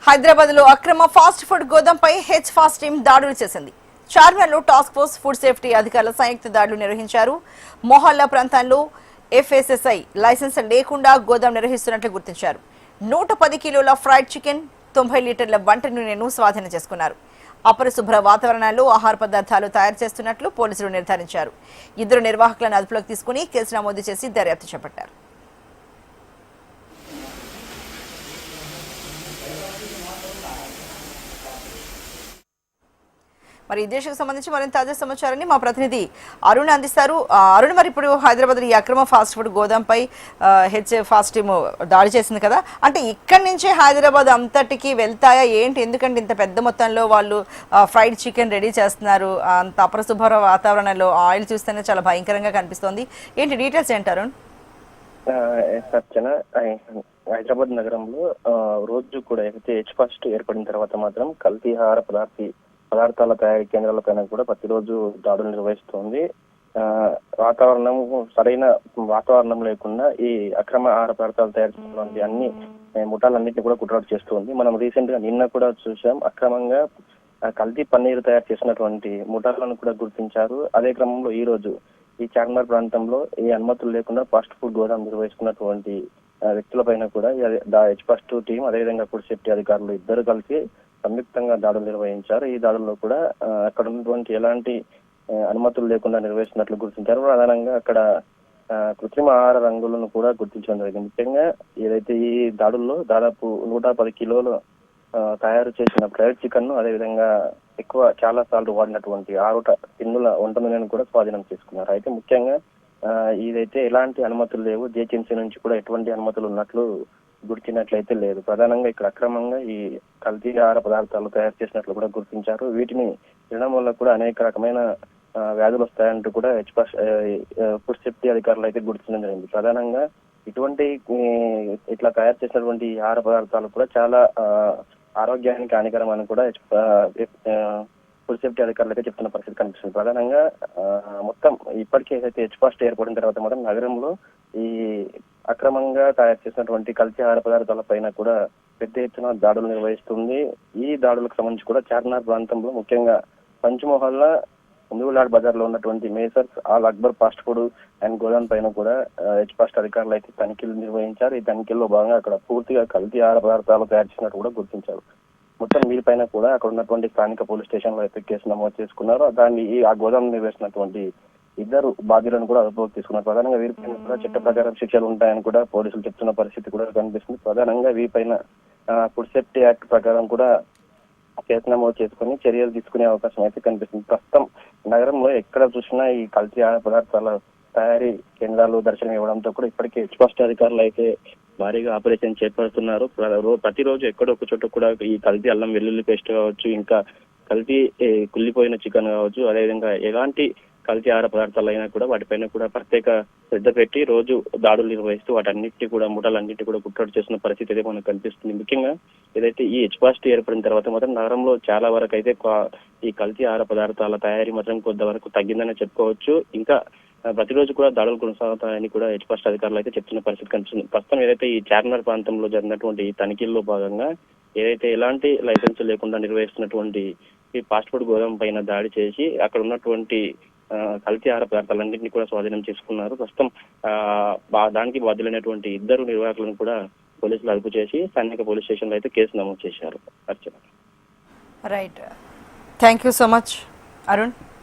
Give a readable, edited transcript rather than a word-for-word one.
హైదరాబాద్ లో అక్రమ fast food గోదాంపై హెచ్ ఫాస్ట్ టీం దాడులు చేసింది. చార్మినార్ లో టాస్క్ ఫోర్స్ ఫుడ్ సేఫ్టీ అధికారుల సంయుక్త దాడులు నిర్వహించారు. మొహల్లా ప్రాంతాల్లో ఎఫ్ఎస్ఎస్ఐ లైసెన్స్ లేకుండా గోదాం నిర్వహిస్తున్నట్లు గుర్తించారు. 110 కిలోల ఫ్రైడ్ చికెన్, 90 లీటర్ల వంట నూనెను స్వాధీనం చేసుకున్నారు. అపరిశుభ్ర వాతావరణంలో ఆహార పదార్థాలు తయారు చేస్తున్నట్లు పోలీసులు నిర్ధారించారు. ఇద్దరు నిర్వాహకులను అదుపులోకి తీసుకుని కేసు నమోదు చేసి దర్యాప్తు చేపట్టారు. మరి ఈ దేశానికి సంబంధించి మరింత తాజా సమాచారాన్ని మా ప్రతినిధి అరుణ్ అందిస్తారు. అరుణ్, మరి ఇప్పుడు హైదరాబాద్ ఈ అక్రమ ఫాస్ట్ ఫుడ్ గోదాంపై హెచ్ ఫాస్ట్ టీమ్ దాడి చేసింది కదా, అంటే ఇక్కడి నుంచే హైదరాబాద్ అంతటికి వెళ్తాయా ఏంటి? ఎందుకంటే ఇంత పెద్ద మొత్తంలో వాళ్ళు ఫ్రైడ్ చికెన్ రెడీ చేస్తున్నారు. అంత అపరిశుభ్ర వాతావరణంలో ఆయిల్ చూస్తేనే చాలా భయంకరంగా కనిపిస్తోంది. ఏంటి డీటెయిల్స్ ఏంటి అరుణ్? హైదరాబాద్ నగరంలో రోజు కూడా అయితే హెచ్ ఫాస్ట్ ఏర్పడిన తర్వాత మాత్రం కల్తీ ఆహార పదార్థాల తయారీ కేంద్రాలపైన కూడా ప్రతిరోజు దాడులు నిర్వహిస్తోంది. వాతావరణం సరైన వాతావరణం లేకుండా ఈ అక్రమ ఆహార పదార్థాలు తయారు చేసినటువంటి అన్ని ముఠాలన్నింటినీ కూడా కుట్రాటు చేస్తుంది. మనం రీసెంట్ గా నిన్న కూడా చూసాం, అక్రమంగా కల్తీ పన్నీరు తయారు చేసినటువంటి ముఠాలను కూడా గుర్తించారు. అదే క్రమంలో ఈ రోజు ఈ చార్మినార్ ప్రాంతంలో ఈ అనుమతులు లేకుండా ఫాస్ట్ ఫుడ్ గోదాం నిర్వహిస్తున్నటువంటి వ్యక్తులపైన కూడా హెచ్ ఫాస్ట్ టీం అదేవిధంగా ఫుడ్ సేఫ్టీ అధికారులు ఇద్దరు కలిసి సంయుక్తంగా దాడులు నిర్వహించారు. ఈ దాడుల్లో కూడా అక్కడ ఉన్నటువంటి ఎలాంటి అనుమతులు లేకుండా నిర్వహిస్తున్నట్లు గుర్తించారు. ప్రధానంగా అక్కడ కృత్రిమ ఆహార రంగులను కూడా గుర్తించడం జరిగింది. ముఖ్యంగా ఏదైతే ఈ దాడుల్లో దాదాపు 110 కిలోలు తయారు చేసిన ఫ్రైడ్ చికెన్ ను అదేవిధంగా చాలా సార్లు వాడినటువంటి 6 టిన్నుల వంట నూనెను కూడా స్వాధీనం చేసుకున్నారు. అయితే ముఖ్యంగా ఇదైతే ఎలాంటి అనుమతులు లేవు, జిహెచ్ఎంసీ నుంచి కూడా ఎటువంటి అనుమతులు ఉన్నట్లు గుర్తినట్లయితే లేదు. ప్రధానంగా ఇక్కడ అక్రమంగా ఈ కల్తీ ఆహార పదార్థాలు తయారు చేసినట్లు కూడా గుర్తించారు. వీటిని తినడం వల్ల కూడా అనేక రకమైన వ్యాధులు వస్తాయంటూ కూడా ఫుడ్ సేఫ్టీ అధికారులు అయితే గుర్తించడం జరిగింది. ప్రధానంగా ఇటువంటి ఇట్లా తయారు చేసినటువంటి ఆహార పదార్థాలు కూడా చాలా ఆరోగ్యానికి హానికరం అని కూడా ఫుడ్ సేఫ్టీ అధికారులు అయితే చెప్తున్న పరిస్థితి కనిపిస్తుంది. ప్రధానంగా మొత్తం ఇప్పటికే ఏదైతే హెచ్ ఫాస్ట్ ఏర్పడిన తర్వాత మాత్రం నగరంలో ఈ అక్రమంగా తయారు చేసినటువంటి కల్తీ ఆహార పదార్థాల పైన కూడా పెద్ద ఎత్తున దాడులు నిర్వహిస్తుంది. ఈ దాడులకు సంబంధించి కూడా చార్మినార్ ప్రాంతంలో ముఖ్యంగా పంచమోహల్లా ముందులాడ్ బజార్ లో ఉన్నటువంటి Messrs Al Akbar fast food and గోదాం పైన కూడా హెచ్ ఫాస్ట్ అధికారులు అయితే తనిఖీలు నిర్వహించారు. ఈ తనిఖీల్లో భాగంగా అక్కడ పూర్తిగా కల్తీ ఆహార పదార్థాలు తయారు చేసినట్టు కూడా గుర్తించారు. మొత్తం వీరిపైన కూడా అక్కడ ఉన్నటువంటి స్థానిక పోలీస్ స్టేషన్ లో అయితే కేసు నమోదు చేసుకున్నారు. ఆ గోదాం నిర్వహిస్తున్నటువంటి ఇద్దరు బాధ్యులను కూడా అదుపులోకి తీసుకున్నారు. ప్రధానంగా వీరిపైన కూడా చట్ట ప్రకారం శిక్షలు ఉంటాయని కూడా పోలీసులు చెప్తున్న పరిస్థితి కూడా కనిపిస్తుంది. ప్రధానంగా వీరిపైన ఫుడ్ సేఫ్టీ యాక్ట్ ప్రకారం కూడా కేసు నమోదు చేసుకుని చర్యలు తీసుకునే అవకాశం అయితే కనిపిస్తుంది. ప్రస్తుతం నగరంలో ఎక్కడ చూసినా ఈ కల్తీ ఆహార పదార్థాల తయారీ కేంద్రాలు దర్శనం ఇవ్వడంతో కూడా ఇప్పటికే హెచ్ ఫాస్ట్ అధికారులు అయితే భారీగా ఆపరేషన్ చేపడుతున్నారు. ప్రతిరోజు ఎక్కడో ఒక చోట కూడా ఈ కల్తీ అల్లం వెల్లుల్లి పేస్ట్ కావచ్చు, ఇంకా కల్తీ కుళ్ళిపోయిన చికెన్ కావచ్చు, అదేవిధంగా ఎలాంటి కల్తీ ఆహార పదార్థాలు అయినా కూడా వాటిపైన కూడా ప్రత్యేక శ్రద్ధ పెట్టి రోజు దాడులు నిర్వహిస్తూ వాటన్నిటి కూడా ముఠాలన్నింటి కూడా కుట్రడు చేసిన పరిస్థితి అయితే మనకు కనిపిస్తుంది. ముఖ్యంగా ఏదైతే ఈ హెచ్ ఫాస్ట్ ఏర్పడిన తర్వాత మాత్రం నగరంలో చాలా వరకు అయితే ఈ కల్తీ ఆహార పదార్థాల తయారీ మాత్రం కొంతవరకు తగ్గిందని చెప్పుకోవచ్చు. ఇంకా ప్రతిరోజు కూడా దాడులు కొనసాగుతాయని కూడా హెచ్ ఫాస్ట్ అధికారులు అయితే చెప్తున్న పరిస్థితి కనిపిస్తుంది. ప్రస్తుతం ఏదైతే ఈ చార్మినార్ ప్రాంతంలో జరిగినటువంటి తనిఖీల్లో భాగంగా ఏదైతే ఎలాంటి లైసెన్స్ లేకుండా నిర్వహిస్తున్నటువంటి ఈ ఫాస్ట్ ఫుడ్ గోదాం పైన దాడి చేసి అక్కడ ఉన్నటువంటి కల్తీ ఆహార పదార్థాలన్నింటినీ కూడా స్వాధీనం చేసుకున్నారు. ప్రస్తుతం దానికి బాధ్యులైనటువంటి ఇద్దరు నిర్వాహకులను కూడా పోలీసులు అదుపు చేసి స్థానిక పోలీస్ స్టేషన్ లో అయితే కేసు నమోదు చేశారు. Right, thank you so much Arun.